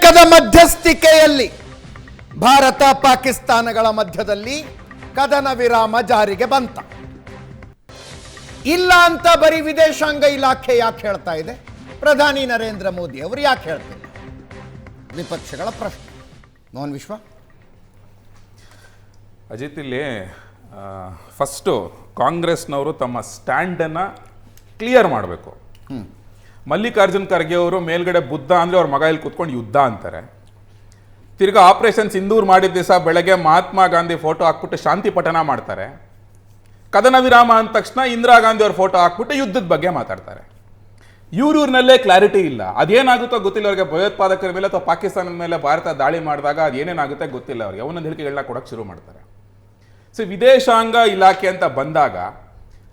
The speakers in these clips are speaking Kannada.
ಅಮೆರಿಕದ ಮಧ್ಯಸ್ಥಿಕೆಯಲ್ಲಿ ಭಾರತ ಪಾಕಿಸ್ತಾನಗಳ ಮಧ್ಯದಲ್ಲಿ ಕದನ ವಿರಾಮ ಜಾರಿಗೆ ಬಂತ. ಇಲ್ಲ ಅಂತ ಬರೀ ವಿದೇಶಾಂಗ ಇಲಾಖೆ ಯಾಕೆ ಹೇಳ್ತಾ ಇದೆ? ಪ್ರಧಾನಿ ನರೇಂದ್ರ ಮೋದಿ ಅವರು ಯಾಕೆ ಹೇಳ್ತಿಲ್ಲ? ವಿಪಕ್ಷಗಳ ಪ್ರಶ್ನೆ. ಮೋಹನ್ ವಿಶ್ವ. ಅಜಿತ್, ಇಲ್ಲಿ ಫಸ್ಟು ಕಾಂಗ್ರೆಸ್ನವರು ತಮ್ಮ ಸ್ಟ್ಯಾಂಡನ್ನು ಕ್ಲಿಯರ್ ಮಾಡಬೇಕು. ಮಲ್ಲಿಕಾರ್ಜುನ್ ಖರ್ಗೆ ಅವರು ಮೇಲ್ಗಡೆ ಬುದ್ಧ ಅಂದರೆ ಅವ್ರ ಮಗ ಇಲ್ಲಿ ಕೂತ್ಕೊಂಡು ಯುದ್ಧ ಅಂತಾರೆ. ತಿರ್ಗಾ ಆಪರೇಷನ್ ಸಿಂಧೂರ್ ಮಾಡಿದ ದಿವಸ ಬೆಳಗ್ಗೆ ಮಹಾತ್ಮ ಗಾಂಧಿ ಫೋಟೋ ಹಾಕ್ಬಿಟ್ಟು ಶಾಂತಿ ಪಠಣ ಮಾಡ್ತಾರೆ. ಕದನ ವಿರಾಮ ಅಂದ ತಕ್ಷಣ ಇಂದಿರಾ ಗಾಂಧಿ ಅವ್ರ ಫೋಟೋ ಹಾಕ್ಬಿಟ್ಟು ಯುದ್ಧದ ಬಗ್ಗೆ ಮಾತಾಡ್ತಾರೆ. ಇವ್ರೂರಿನಲ್ಲೇ ಕ್ಲಾರಿಟಿ ಇಲ್ಲ. ಅದೇನಾಗುತ್ತೋ ಗೊತ್ತಿಲ್ಲ ಅವ್ರಿಗೆ. ಭಯೋತ್ಪಾದಕರ ಮೇಲೆ ಅಥವಾ ಪಾಕಿಸ್ತಾನದ ಮೇಲೆ ಭಾರತ ದಾಳಿ ಮಾಡಿದಾಗ ಅದೇನೇನಾಗುತ್ತೆ ಗೊತ್ತಿಲ್ಲ ಅವ್ರಿಗೆ. ಅವನೊಂದು ಹೇಳಿಕೆಗಳನ್ನ ಕೊಡೋಕೆ ಶುರು ಮಾಡ್ತಾರೆ. ಸೊ ವಿದೇಶಾಂಗ ಇಲಾಖೆ ಅಂತ ಬಂದಾಗ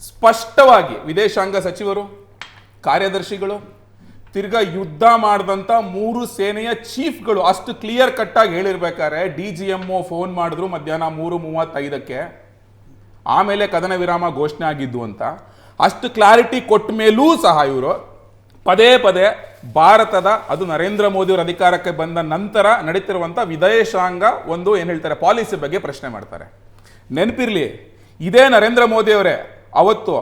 ಸ್ಪಷ್ಟವಾಗಿ ವಿದೇಶಾಂಗ ಸಚಿವರು, ಕಾರ್ಯದರ್ಶಿಗಳು, ತಿರ್ಗಾ ಯುದ್ಧ ಮಾಡಿದಂಥ 3 ಸೇನೆಯ ಚೀಫ್ಗಳು ಅಷ್ಟು ಕ್ಲಿಯರ್ ಕಟ್ಟಾಗಿ ಹೇಳಿರ್ಬೇಕಾದ್ರೆ DGMO ಫೋನ್ ಮಾಡಿದ್ರು ಮಧ್ಯಾಹ್ನ 3:35ಕ್ಕೆ, ಆಮೇಲೆ ಕದನ ವಿರಾಮ ಘೋಷಣೆ ಆಗಿದ್ದು ಅಂತ ಅಷ್ಟು ಕ್ಲಾರಿಟಿ ಕೊಟ್ಟ ಮೇಲೂ ಸಹ ಇವರು ಪದೇ ಪದೇ ಭಾರತದ, ಅದು ನರೇಂದ್ರ ಮೋದಿ ಅವರು ಅಧಿಕಾರಕ್ಕೆ ಬಂದ ನಂತರ ನಡೀತಿರುವಂಥ ವಿದೇಶಾಂಗ ಒಂದು ಏನು ಹೇಳ್ತಾರೆ ಪಾಲಿಸಿ ಬಗ್ಗೆ ಪ್ರಶ್ನೆ ಮಾಡ್ತಾರೆ. ನೆನಪಿರ್ಲಿ, ಇದೇ ನರೇಂದ್ರ ಮೋದಿ ಅವರೇ ಅವತ್ತು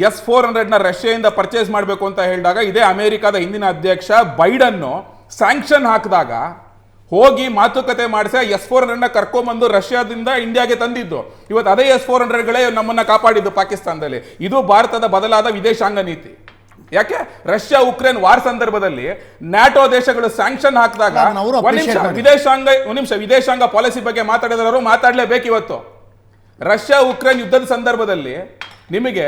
S-400ನ ರಷ್ಯಾದಿಂದ ಪರ್ಚೇಸ್ ಮಾಡಬೇಕು ಅಂತ ಹೇಳಿದಾಗ ಇದೇ ಅಮೆರಿಕದ ಹಿಂದಿನ ಅಧ್ಯಕ್ಷ ಬೈಡನ್ನು ಸ್ಯಾಂಕ್ಷನ್ ಹಾಕಿದಾಗ ಹೋಗಿ ಮಾತುಕತೆ ಮಾಡಿಸಿ S-400ನ ಕರ್ಕೊಂಬಂದು ರಷ್ಯಾದಿಂದ ಇಂಡಿಯಾಗೆ ತಂದಿದ್ದು. ಇವತ್ತು ಅದೇ S-400ಗಳೇ ನಮ್ಮನ್ನ ಕಾಪಾಡಿದ್ದು ಪಾಕಿಸ್ತಾನದಲ್ಲಿ. ಇದು ಭಾರತದ ಬದಲಾದ ವಿದೇಶಾಂಗ ನೀತಿ. ಯಾಕೆ ರಷ್ಯಾ ಉಕ್ರೇನ್ ವಾರ್ ಸಂದರ್ಭದಲ್ಲಿ ನ್ಯಾಟೋ ದೇಶಗಳು ಸ್ಯಾಂಕ್ಷನ್ ಹಾಕಿದಾಗ ವಿದೇಶಾಂಗ ಪಾಲಿಸಿ ಬಗ್ಗೆ ಮಾತಾಡಿದವರು ಮಾತಾಡಲೇಬೇಕು. ಇವತ್ತು ರಷ್ಯಾ ಉಕ್ರೇನ್ ಯುದ್ಧದ ಸಂದರ್ಭದಲ್ಲಿ ನಿಮಗೆ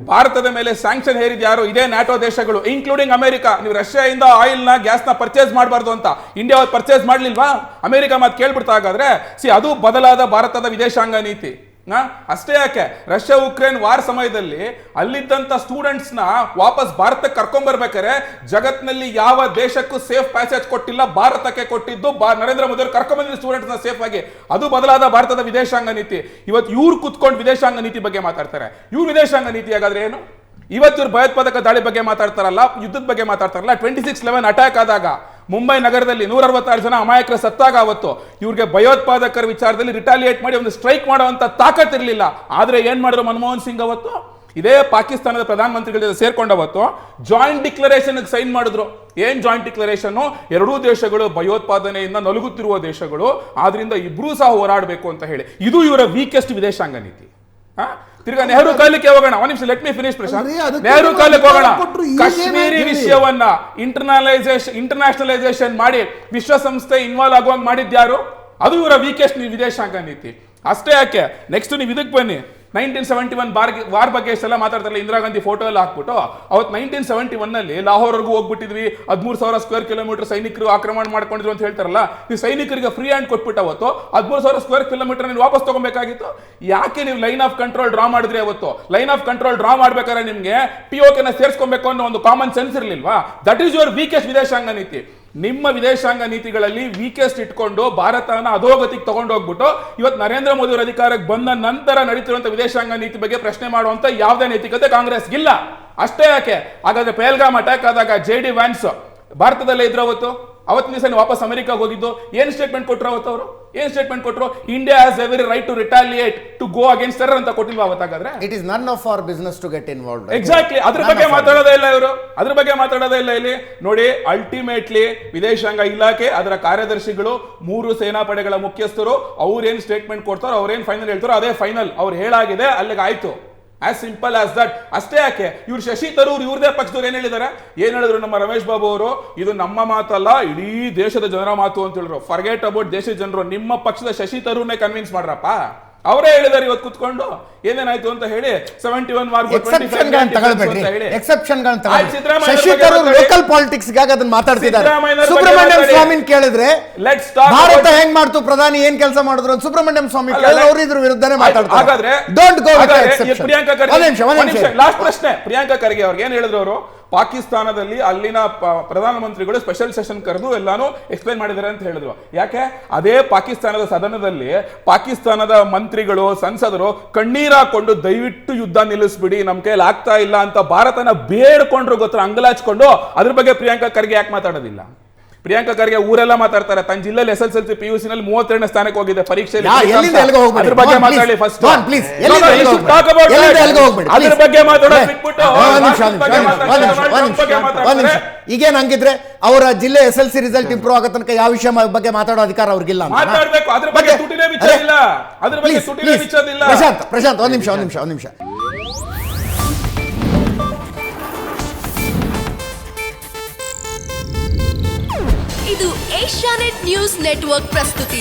ಭಾರತದ ಮೇಲೆ ಸ್ಯಾಂಕ್ಷನ್ ಹೇರಿದ ಯಾರು? ಇದೇ ನ್ಯಾಟೋ ದೇಶಗಳು, ಇನ್ಕ್ಲೂಡಿಂಗ್ ಅಮೆರಿಕ. ನೀವು ರಷ್ಯಾದಿಂದ ಆಯಿಲ್ನ ಗ್ಯಾಸ್ನ ಪರ್ಚೇಸ್ ಮಾಡಬಾರ್ದು ಅಂತ ಇಂಡಿಯಾ ಪರ್ಚೇಸ್ ಮಾಡಲಿಲ್ವಾ? ಅಮೆರಿಕ ಮಾತು ಕೇಳ್ಬಿಡ್ತಾ ಹಾಗಾದ್ರೆ. ಅದು ಬದಲಾದ ಭಾರತದ ವಿದೇಶಾಂಗ ನೀತಿ. ಅಷ್ಟೇ ಯಾಕೆ, ರಷ್ಯಾ ಉಕ್ರೇನ್ ವಾರ್ ಸಮಯದಲ್ಲಿ ಅಲ್ಲಿದ್ದಂಥ ಸ್ಟೂಡೆಂಟ್ಸ್ನ ವಾಪಸ್ ಭಾರತಕ್ಕೆ ಕರ್ಕೊಂಡ್ಬರ್ಬೇಕಾದ್ರೆ ಜಗತ್ನಲ್ಲಿ ಯಾವ ದೇಶಕ್ಕೂ ಸೇಫ್ ಪ್ಯಾಸೇಜ್ ಕೊಟ್ಟಿಲ್ಲ, ಭಾರತಕ್ಕೆ ಕೊಟ್ಟಿದ್ದು. ನರೇಂದ್ರ ಮೋದಿ ಅವರು ಕರ್ಕೊಂಡ್ಬಂದಿದ್ದು ಸ್ಟೂಡೆಂಟ್ಸ್ನ ಸೇಫ್ ಆಗಿ. ಅದು ಬದಲಾದ ಭಾರತದ ವಿದೇಶಾಂಗ ನೀತಿ. ಇವತ್ತು ಇವ್ರು ಕುತ್ಕೊಂಡು ವಿದೇಶಾಂಗ ನೀತಿ ಬಗ್ಗೆ ಮಾತಾಡ್ತಾರೆ. ಇವ್ರು ವಿದೇಶಾಂಗ ನೀತಿ ಹಾಗಾದ್ರೆ ಏನು? ಇವತ್ತು ಇವ್ರು ಭಯೋತ್ಪಾದಕ ದಾಳಿ ಬಗ್ಗೆ ಮಾತಾಡ್ತಾರಲ್ಲ, ಯುದ್ಧದ ಬಗ್ಗೆ ಮಾತಾಡ್ತಾರಲ್ಲ. 26/11 ಅಟ್ಯಾಕ್ ಆದಾಗ ಮುಂಬೈ ನಗರದಲ್ಲಿ 166 ಜನ ಅಮಾಯಕರು ಸತ್ತಾಗ ಅವತ್ತು ಇವ್ರಿಗೆ ಭಯೋತ್ಪಾದಕರ ವಿಚಾರದಲ್ಲಿ ರಿಟಾಲಿಯೇಟ್ ಮಾಡಿ ಒಂದು ಸ್ಟ್ರೈಕ್ ಮಾಡುವಂತ ತಾಕತ್ ಇರಲಿಲ್ಲ. ಆದ್ರೆ ಏನ್ ಮಾಡಿದ್ರು ಮನಮೋಹನ್ ಸಿಂಗ್ ಅವತ್ತು ಇದೇ ಪಾಕಿಸ್ತಾನದ ಪ್ರಧಾನಮಂತ್ರಿಗಳ ಜೊತೆ ಸೇರ್ಕೊಂಡವತ್ತು ಜಾಯಿಂಟ್ ಡಿಕ್ಲರೇಷನ್ ಸೈನ್ ಮಾಡಿದ್ರು. ಏನ್ ಜಾಯಿಂಟ್ ಡಿಕ್ಲರೇಷನ್? ಎರಡೂ ದೇಶಗಳು ಭಯೋತ್ಪಾದನೆಯಿಂದ ನಲುಗುತ್ತಿರುವ ದೇಶಗಳು, ಆದ್ರಿಂದ ಇಬ್ರು ಸಹ ಹೋರಾಡಬೇಕು ಅಂತ ಹೇಳಿ. ಇದು ಇವರ ವೀಕೆಸ್ಟ್ ವಿದೇಶಾಂಗ ನೀತಿ. ತಿರ್ಗಾ ನೆಹರು ಕಾಲಕ್ಕೆ ಹೋಗೋಣ. ಒಂದು ನಿಮಿಷ, let me finish Prashant. Nehru ಕಾಲಕ್ಕೆ ಹೋಗೋಣ. ಕಾಶ್ಮೀರಿ ವಿಷಯವನ್ನ ಇಂಟರ್ನ್ಯಾಷನಲೈಸೇಷನ್ ಮಾಡಿ ವಿಶ್ವಸಂಸ್ಥೆ ಇನ್ವಾಲ್ವ್ ಆಗುವಂಗ್ ಮಾಡಿದ್ಯಾರು? ಅದು ಇವರ ವೀಕೆಸ್ಟ್ ವಿದೇಶಾಂಗ ನೀತಿ. ಅಷ್ಟೇ ಯಾಕೆ, ನೆಕ್ಸ್ಟ್ ನೀವು ಇದಕ್ಕೆ ಬನ್ನಿ. 1971 ವಾರ್ ಬಗ್ಗೆ ಎಷ್ಟೆಲ್ಲ ಮಾತಾಡ್ತಾರಲ್ಲ, ಇಂದಿರಾ ಗಾಂಧಿ ಫೋಟೋ ಎಲ್ಲ ಹಾಕ್ಬಿಟ್ಟು ಅವತ್ತು 1971ನಲ್ಲಿ ಲಾಹೋರ್ವರೆಗೂ ಹೋಗ್ಬಿಟ್ಟಿದ್ವಿ, 13,000 ಸ್ಕ್ವೇರ್ ಕಿಲೋಮೀಟರ್ ಸೈನಿಕರು ಆಕ್ರಮಣ ಮಾಡ್ಕೊಂಡಿದ್ರು ಅಂತ ಹೇಳ್ತಾರಲ್ಲ. ನೀವು ಸೈನಿಕರಿಗೆ ಫ್ರೀ ಹ್ಯಾಂಡ್ ಕೊಟ್ಬಿಟ್ಟು ಅವತ್ತು 13,000 ಸ್ಕ್ವೇರ್ ಕಿಲೋಮೀಟರ್ ನೀವು ವಾಪಸ್ ತಗೊಬೇಕಾಗಿತ್ತು. ಯಾಕೆ ನೀವು ಲೈನ್ ಆಫ್ ಕಂಟ್ರೋಲ್ ಡ್ರಾ ಮಾಡಿದ್ರಿ? ಅವತ್ತು ಲೈನ್ ಆಫ್ ಕಂಟ್ರೋಲ್ ಡ್ರಾ ಮಾಡ್ಬೇಕಾದ್ರೆ ನಿಮ್ಗೆ POKನ ಸೇರಿಸ್ಕೊಬೇಕು ಅನ್ನೋ ಒಂದು ಕಾಮನ್ ಸೆನ್ಸ್ ಇರಲಿಲ್ವಾ? ದಟ್ ಈಸ್ ಯುವರ್ ವೀಕೆಸ್ಟ್ ವಿದೇಶಾಂಗ ನೀತಿ. ನಿಮ್ಮ ವಿದೇಶಾಂಗ ನೀತಿಗಳಲ್ಲಿ ವೀಕೆಸ್ಟ್ ಇಟ್ಕೊಂಡು ಭಾರತನ ಅಧೋಗತಿಗೆ ತಗೊಂಡು ಹೋಗ್ಬಿಟ್ಟು ಇವತ್ತು ನರೇಂದ್ರ ಮೋದಿ ಅವರ ಅಧಿಕಾರಕ್ಕೆ ಬಂದ ನಂತರ ನಡೀತಿರುವಂತ ವಿದೇಶಾಂಗ ನೀತಿ ಬಗ್ಗೆ ಪ್ರಶ್ನೆ ಮಾಡುವಂತ ಯಾವುದೇ ನೈತಿಕತೆ ಕಾಂಗ್ರೆಸ್ಗಿಲ್ಲ. ಅಷ್ಟೇ ಯಾಕೆ, ಹಾಗಾದ್ರೆ ಪಹಲ್ಗಾಮ್ ಅಟ್ಯಾಕ್ ಆದಾಗ JD ವ್ಯಾನ್ಸ್ ಭಾರತದಲ್ಲೇ ಇದ್ರು ಅವತ್ತಿನ ದಿವಸ ವಾಪಸ್ ಅಮೆರಿಕಾಗೆ ಹೋಗಿದ್ದು. ಏನ್ ಸ್ಟೇಟ್ಮೆಂಟ್ ಕೊಟ್ಟರು ಅವತ್ತು? ಅವರು ಏನ್ ಸ್ಟೇಟ್ಮೆಂಟ್ ಕೊಟ್ಟರು? India has every right to retaliate to go against terror ಅಂತ ಕೊಟ್ಟಿಲ್ವಾ ಅವತ್ತಾಗಾದ್ರೆ? It is none of our business to get involved. Exactly. ಅದ್ರ ಬಗ್ಗೆ ಮಾತಾಡೋದೇ ಇಲ್ಲ ಇವರು. ಅದ್ರ ಬಗ್ಗೆ ಮಾತಾಡೋದೇ ಇಲ್ಲ ಇಲ್ಲಿ. ನೋಡಿ, ಅಲ್ಟಿಮೇಟ್ಲಿ ವಿದೇಶಾಂಗ ಇಲಾಖೆ, ಅದರ ಕಾರ್ಯದರ್ಶಿಗಳು, 3 ಸೇನಾಪಡೆಗಳ ಮುಖ್ಯಸ್ಥರು ಅವ್ರೇನ್ ಸ್ಟೇಟ್ಮೆಂಟ್ ಕೊಡ್ತಾರೋ, ಅವ್ರೇನ್ ಫೈನಲ್ ಹೇಳ್ತಾರೋ ಅದೇ ಫೈನಲ್. ಅವ್ರು ಹೇಳಾಗಿದೆ, ಅಲ್ಲಿಗೆ ಆಯ್ತು. As simple as that. ಅಷ್ಟೇ ಯಾಕೆ, ಇವ್ರು ಶಶಿ ತರೂರ್ ಇವ್ರದೇ ಪಕ್ಷದವ್ರು ಏನ್ ಹೇಳಿದ್ದಾರೆ? ಏನ್ ಹೇಳಿದ್ರು ನಮ್ಮ ರಮೇಶ್ ಬಾಬು ಅವರು? ಇದು ನಮ್ಮ ಮಾತಲ್ಲ, ಇಡೀ ದೇಶದ ಜನರ ಮಾತು ಅಂತ ಹೇಳಿದ್ರು. ಫರ್ಗೆಟ್ ಅಬೌಟ್ ದೇಶದ ಜನರು. ನಿಮ್ಮ ಪಕ್ಷದ ಶಶಿ ತರೂರ್ನೇ ಕನ್ವಿನ್ಸ್ ಮಾಡ್ರಪ್ಪ. ಅವರೇ ಹೇಳಿದಾರೆ ಇವತ್ತು ಕುತ್ಕೊಂಡು ಏನೇನಾಯ್ತು ಅಂತ ಹೇಳಿ. 71 ವಾರ್ ಲೋಕಲ್ ಪಾಲಿಟಿಕ್ಸ್ ಅದನ್ನ ಮಾತಾಡ್ತಿದ್ದಾರೆ. ಸುಬ್ರಹ್ಮಣ್ಯಂ ಸ್ವಾಮಿ ಕೇಳಿದ್ರೆ ಭಾರತ ಹೆಂಗ್ ಮಾಡ್ತು, ಪ್ರಧಾನಿ ಏನ್ ಕೆಲಸ ಮಾಡಿದ್ರು ಅಂತ ಸುಬ್ರಹ್ಮಣ್ಯಂ ಸ್ವಾಮಿ ಕೇಳಿದ್ರೆ ಅವರು ಇದ್ರ ವಿರುದ್ಧನೇ ಮಾತಾಡ್ತಾರೆ. ಪ್ರಿಯಾಂಕಾ ಖರ್ಗೆ, ಲಾಸ್ಟ್ ಪ್ರಶ್ನೆ. ಪ್ರಿಯಾಂಕಾ ಖರ್ಗೆ ಅವ್ರಿಗೆ ಏನ್ ಹೇಳಿದ್ರು ಅವರು? ಪಾಕಿಸ್ತಾನದಲ್ಲಿ ಅಲ್ಲಿನ ಪ್ರಧಾನಮಂತ್ರಿಗಳು ಸ್ಪೆಷಲ್ ಸೆಷನ್ ಕರೆದು ಎಲ್ಲಾನು ಎಕ್ಸ್ಪ್ಲೈನ್ ಮಾಡಿದ್ದಾರೆ ಅಂತ ಹೇಳಿದ್ರು. ಯಾಕೆ? ಅದೇ ಪಾಕಿಸ್ತಾನದ ಸದನದಲ್ಲಿ ಪಾಕಿಸ್ತಾನದ ಮಂತ್ರಿಗಳು, ಸಂಸದರು ಕಣ್ಣೀರ್ ಹಾಕೊಂಡು ದಯವಿಟ್ಟು ಯುದ್ಧ ನಿಲ್ಲಿಸ್ಬಿಡಿ, ನಮ್ ಕೈಯಲ್ಲಿ ಆಗ್ತಾ ಇಲ್ಲ ಅಂತ ಭಾರತನ ಬೇಡ್ಕೊಂಡ್ರು ಗೊತ್ತರ, ಅಂಗಲಾಚ್ಕೊಂಡು. ಅದ್ರ ಬಗ್ಗೆ ಪ್ರಿಯಾಂಕಾ ಖರ್ಗೆ ಯಾಕೆ ಮಾತಾಡೋದಿಲ್ಲ? ಪ್ರಿಯಾಂಕಾ ಖರ್ಗೆ ಊರೆಲ್ಲ ಮಾತಾಡ್ತಾರೆ. ತನ್ನ ಜಿಲ್ಲೆಯಲ್ಲಿ SSLC PUC ನಲ್ಲಿ 32ನೇ ಸ್ಥಾನಕ್ಕೆ ಹೋಗಿದೆ ಪರೀಕ್ಷೆಯಲ್ಲಿ. ಎಲ್ಲಿಂದ ಎಲ್ಲಿಗೆ ಹೋಗ್ಬೇಡಿ. ಅದ್ರ ಬಗ್ಗೆ Mohan, ಮಾತಾಡಿ please. First. Mohan, please. No, ಎಲ್ಲಿಂದ no, ಎಲ್ಲಿಗೆ you should ಹೋಗ್ಬೇಡಿ. talk about that. ಎಲ್ಲಿಂದ ಎಲ್ಲಿಗೆ ಹೋಗ್ಬೇಡಿ. ಅದ್ರ Please. ಬಗ್ಗೆ ಮಾತಾಡೋದು ಒಂದ್ ಬಿಟ್ಬಿಟ್ಟು ನಿಮಿಷ. ಈಗೇನ್ ಹಂಗಿದ್ರೆ ಅವರ ಜಿಲ್ಲೆ SSLC ರಿಸಲ್ಟ್ ಇಂಪ್ರೂವ್ ಆಗೋ ತನಕ ಯಾವ ವಿಷಯ ಬಗ್ಗೆ ಮಾತಾಡೋ ಅಧಿಕಾರ ಅವ್ರಿಗಿಲ್ಲ ಅಂತ ಮಾತಾಡ್ಬೇಕು. ಅದ್ರ ಬಗ್ಗೆ ತುಟಿನೇ ವಿಚಾರ ಇಲ್ಲ. ಅದ್ರ ಬಗ್ಗೆ ತುಟಿನೇ ವಿಚಾರ ಇಲ್ಲ. ಪ್ರಶಾಂತ್ ಒಂದ್ ನಿಮಿಷ ಇದು ಏಷ್ಯಾನೆಟ್ ನ್ಯೂಸ್ ನೆಟ್ವರ್ಕ್ ಪ್ರಸ್ತುತಿ.